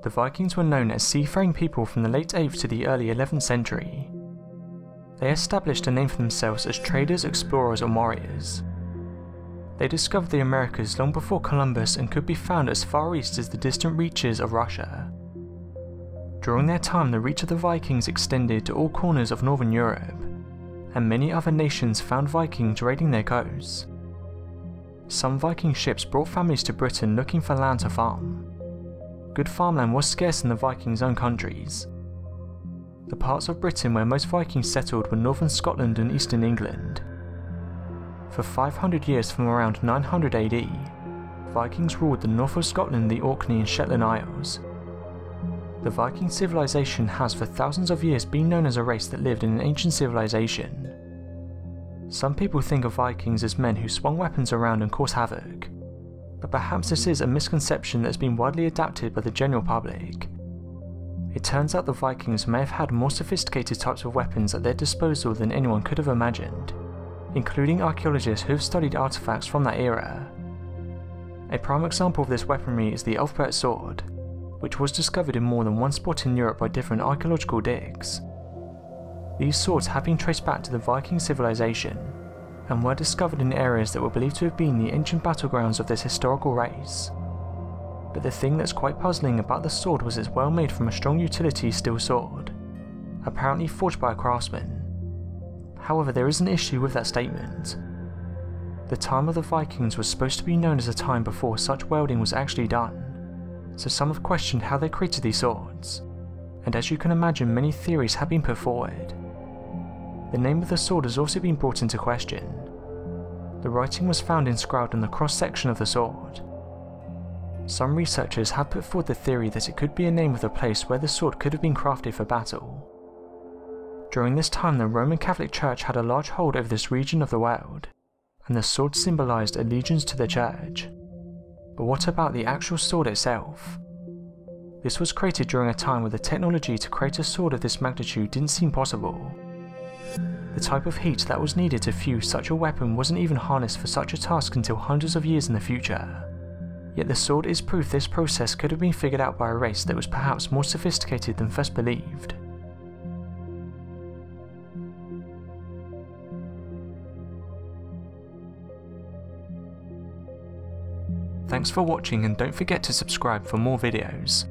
The Vikings were known as seafaring people from the late 8th to the early 11th century. They established a name for themselves as traders, explorers and warriors. They discovered the Americas long before Columbus and could be found as far east as the distant reaches of Russia. During their time, the reach of the Vikings extended to all corners of northern Europe, and many other nations found Vikings raiding their coasts. Some Viking ships brought families to Britain looking for land to farm. Good farmland was scarce in the Vikings' own countries. The parts of Britain where most Vikings settled were northern Scotland and eastern England. For 500 years from around 900 AD, Vikings ruled the north of Scotland, the Orkney and Shetland Isles. The Viking civilization has for thousands of years been known as a race that lived in an ancient civilization. Some people think of Vikings as men who swung weapons around and caused havoc, but perhaps this is a misconception that has been widely adapted by the general public. It turns out the Vikings may have had more sophisticated types of weapons at their disposal than anyone could have imagined, including archaeologists who have studied artifacts from that era. A prime example of this weaponry is the Ulfberht sword, which was discovered in more than one spot in Europe by different archaeological digs. These swords have been traced back to the Viking civilization, and were discovered in areas that were believed to have been the ancient battlegrounds of this historical race. But the thing that's quite puzzling about the sword was it's well made from a strong utility steel sword, apparently forged by a craftsman. However, there is an issue with that statement. The time of the Vikings was supposed to be known as a time before such welding was actually done, so some have questioned how they created these swords, and as you can imagine, many theories have been put forward. The name of the sword has also been brought into question. The writing was found inscribed on the cross-section of the sword. Some researchers have put forward the theory that it could be a name of the place where the sword could have been crafted for battle. During this time, the Roman Catholic Church had a large hold over this region of the world, and the sword symbolised allegiance to the church. But what about the actual sword itself? This was created during a time where the technology to create a sword of this magnitude didn't seem possible. The type of heat that was needed to fuse such a weapon wasn't even harnessed for such a task until hundreds of years in the future. Yet the sword is proof this process could have been figured out by a race that was perhaps more sophisticated than first believed. Thanks for watching, and don't forget to subscribe for more videos.